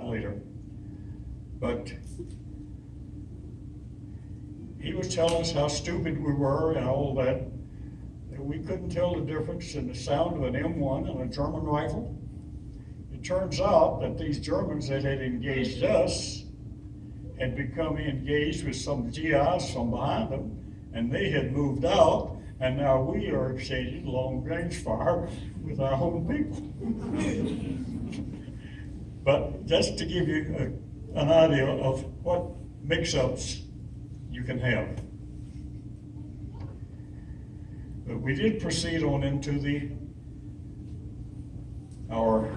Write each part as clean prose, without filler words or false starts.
later. But he was telling us how stupid we were and all that we couldn't tell the difference in the sound of an M1 and a German rifle. It turns out that these Germans that had engaged us had become engaged with some GIs from behind them, and they had moved out, and now we are exchanging long-range fire with our own people. But just to give you an idea of what mix-ups you can have. But we did proceed on into our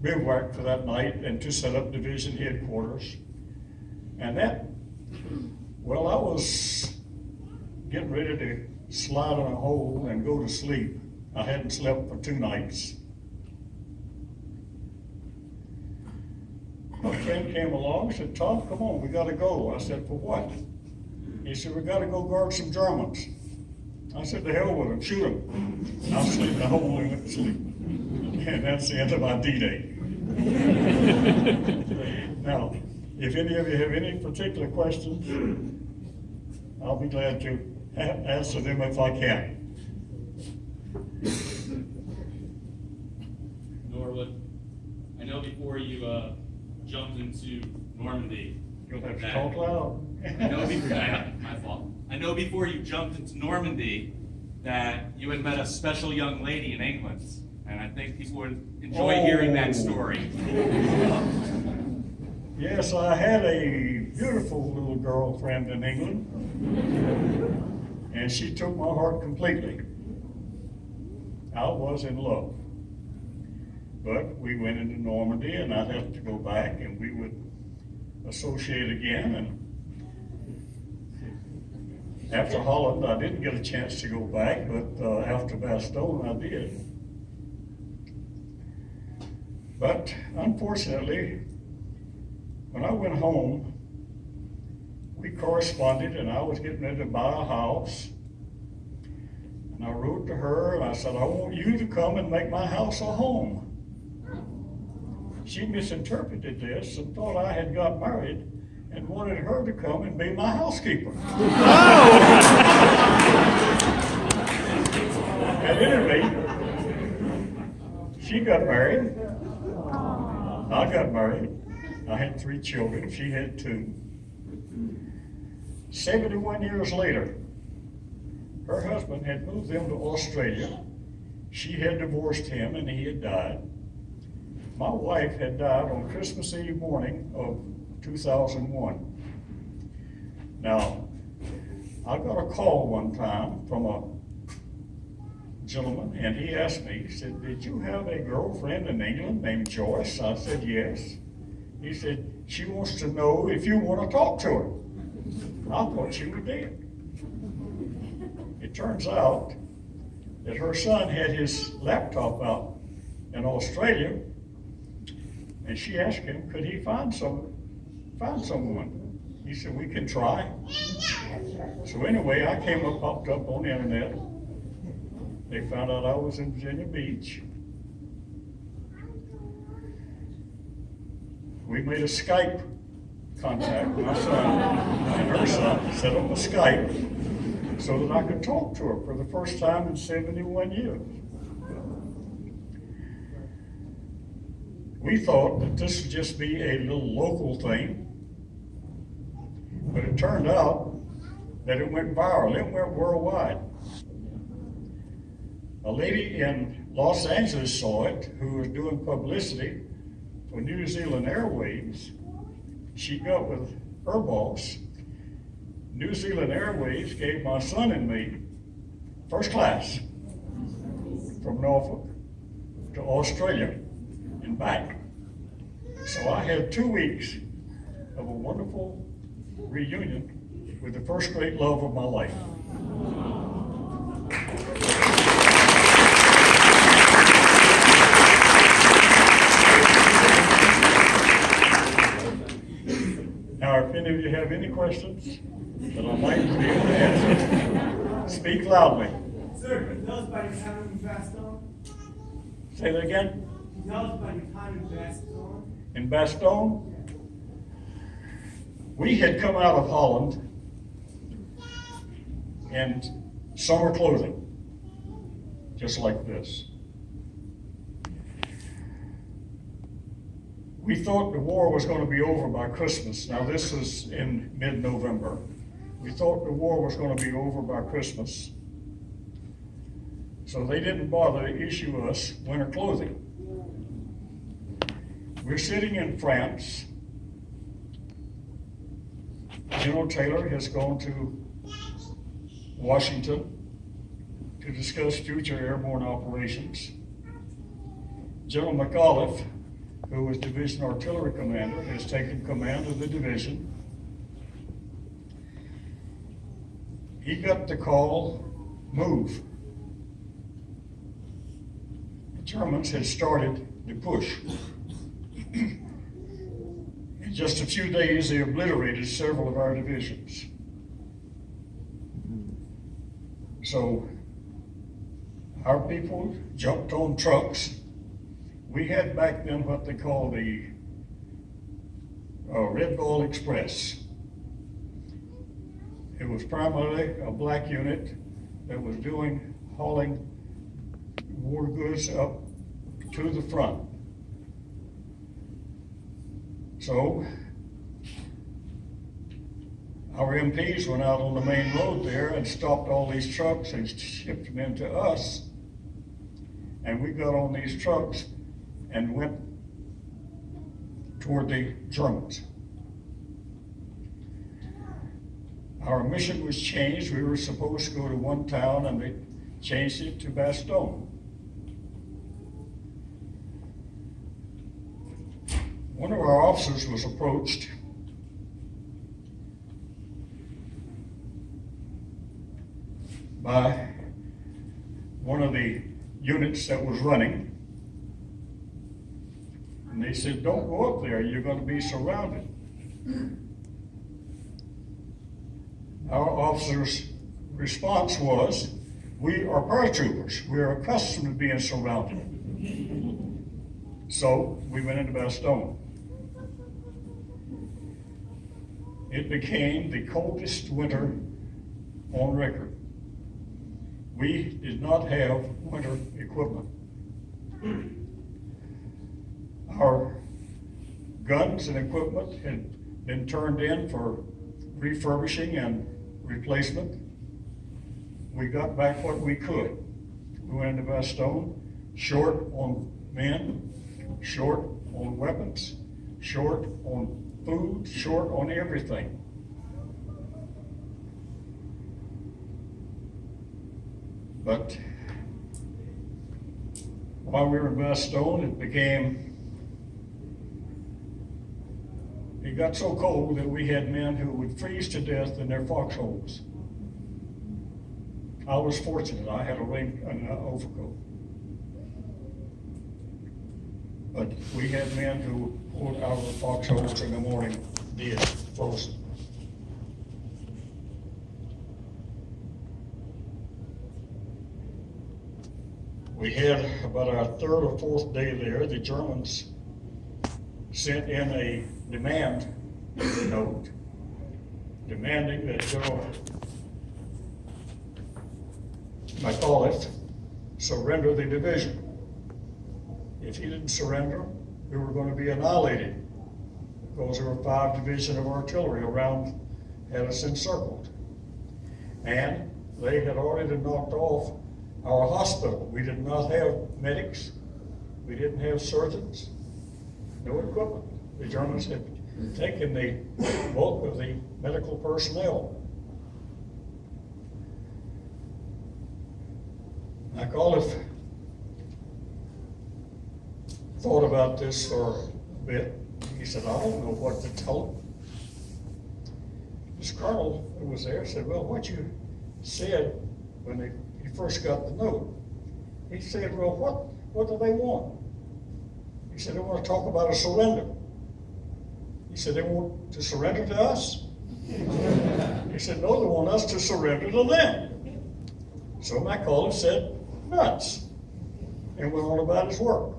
bivouac for that night and to set up division headquarters. And that, well, I was getting ready to slide in a hole and go to sleep. I hadn't slept for 2 nights. My friend came along and said, "Tom, come on, we gotta go." I said, "For what?" He said, "We gotta go guard some Germans." I said, "The hell with them, shoot them." I'll sleep the whole and went to sleep. And that's the end of my D-Day. Now, if any of you have any particular questions, I'll be glad to answer them if I can. Norwood, I know before you jumped into Normandy. You'll have to talk loud. My fault. I know before you jumped into Normandy that you had met a special young lady in England, and I think people would enjoy hearing that story. Yes, I had a beautiful little girlfriend in England, and she took my heart completely. I was in love. But we went into Normandy, and I'd have to go back, and we would associate again. And after Holland, I didn't get a chance to go back, but after Bastogne, I did. But unfortunately, when I went home, we corresponded, and I was getting ready to buy a house. And I wrote to her, and I said, "I want you to come and make my house a home." She misinterpreted this and thought I had got married and wanted her to come and be my housekeeper. At any rate, she got married. I got married. I had 3 children. She had 2. 71 years later, her husband had moved them to Australia. She had divorced him and he had died. My wife had died on Christmas Eve morning of 2001. Now, I got a call one time from a gentleman, and he asked me, he said, "Did you have a girlfriend in England named Joyce?" I said, "Yes." He said, "She wants to know if you want to talk to her." I thought you were dead. It turns out that her son had his laptop out in Australia, and she asked him, could he find someone? He said, "We can try." So anyway, I popped up on the internet. They found out I was in Virginia Beach. We made a Skype contact, my son and her son, set up a Skype so that I could talk to her for the first time in 71 years. We thought that this would just be a little local thing, but it turned out that it went viral. It went worldwide. A lady in Los Angeles saw it who was doing publicity for New Zealand Airways. She got with her boss. New Zealand Airways gave my son and me first class from Norfolk to Australia and back. So I had 2 weeks of a wonderful reunion with the first great love of my life. Now, if any of you have any questions that I might be able to answer, speak loudly. Sir, could those by having you passed on? Say that again? Tell us about your time in Bastogne. In Bastogne, we had come out of Holland in summer clothing, just like this. We thought the war was going to be over by Christmas. Now this is in mid-November. We thought the war was going to be over by Christmas. So they didn't bother to issue us winter clothing. We're sitting in France. General Taylor has gone to Washington to discuss future airborne operations. General McAuliffe, who was division artillery commander, has taken command of the division. He got the call, move. The Germans had started the push. In just a few days, they obliterated several of our divisions. So our people jumped on trucks. We had back then what they call the Red Ball Express. It was primarily a black unit that was hauling war goods up to the front. So our MPs went out on the main road there and stopped all these trucks and shipped them into us. And we got on these trucks and went toward the Germans. Our mission was changed. We were supposed to go to one town and they changed it to Bastogne. One of our officers was approached by one of the units that was running. And they said, "Don't go up there, you're going to be surrounded." Our officer's response was, "We are paratroopers. We are accustomed to being surrounded." So we went into Bastogne. It became the coldest winter on record. We did not have winter equipment. Our guns and equipment had been turned in for refurbishing and replacement. We got back what we could. We went into Bastogne, short on men, short on weapons, short on food, short on everything. But while we were in Bastogne, it got so cold that we had men who would freeze to death in their foxholes. I was fortunate, I had an overcoat. But we had men who pulled out of the foxholes in the morning, dead, frozen. We had about our third or fourth day there, the Germans sent in a demand note demanding that General McAuliffe surrender the division. If he didn't surrender, we were going to be annihilated because there were 5 divisions of artillery had us encircled. And they had already knocked off our hospital. We did not have medics. We didn't have surgeons. No equipment. The Germans had taken the bulk of the medical personnel. McAuliffe thought about this for a bit. He said, "I don't know what to tell him." This colonel who was there said, "Well, what you said when he first got the note," he said, "Well, what do they want?" He said, "They want to talk about a surrender." He said, "They want to surrender to us?" He said, "No, they want us to surrender to them." So McAuliffe said, "Nuts," and went on about his work.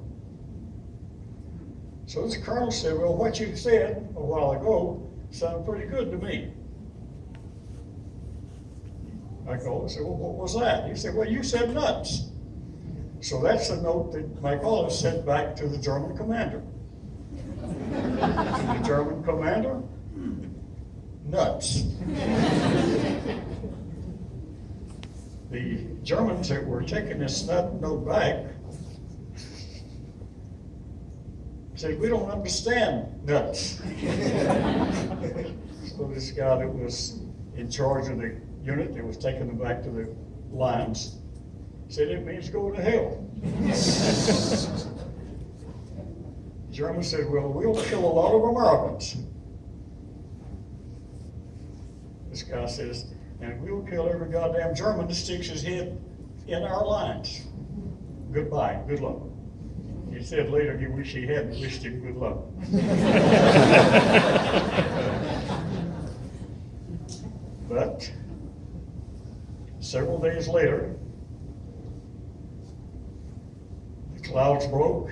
So this colonel said, well, what you said a while ago sounded pretty good to me. I called and said, well, what was that? He said, well, you said nuts. So that's the note that Mike Wallace sent back to the German commander. And the German commander, nuts. The Germans that were taking this note back said, we don't understand nuts. So this guy that was in charge of the unit that was taking them back to the lines said, it means go to hell. The Germans said, well, we'll kill a lot of Americans. This guy says, and we'll kill every goddamn German that sticks his head in our lines. Goodbye, good luck. He said later he wished he hadn't wished him good luck. But several days later, the clouds broke.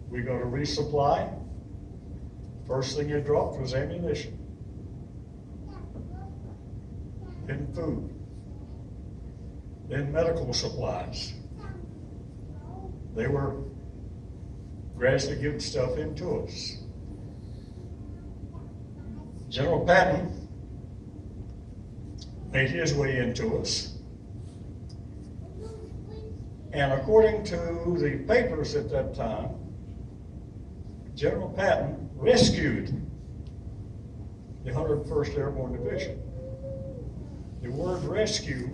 We got a resupply. First thing it dropped was ammunition. Then food. Then medical supplies. They were gradually getting stuff into us. General Patton made his way into us. And according to the papers at that time, General Patton rescued the 101st Airborne Division. The word rescue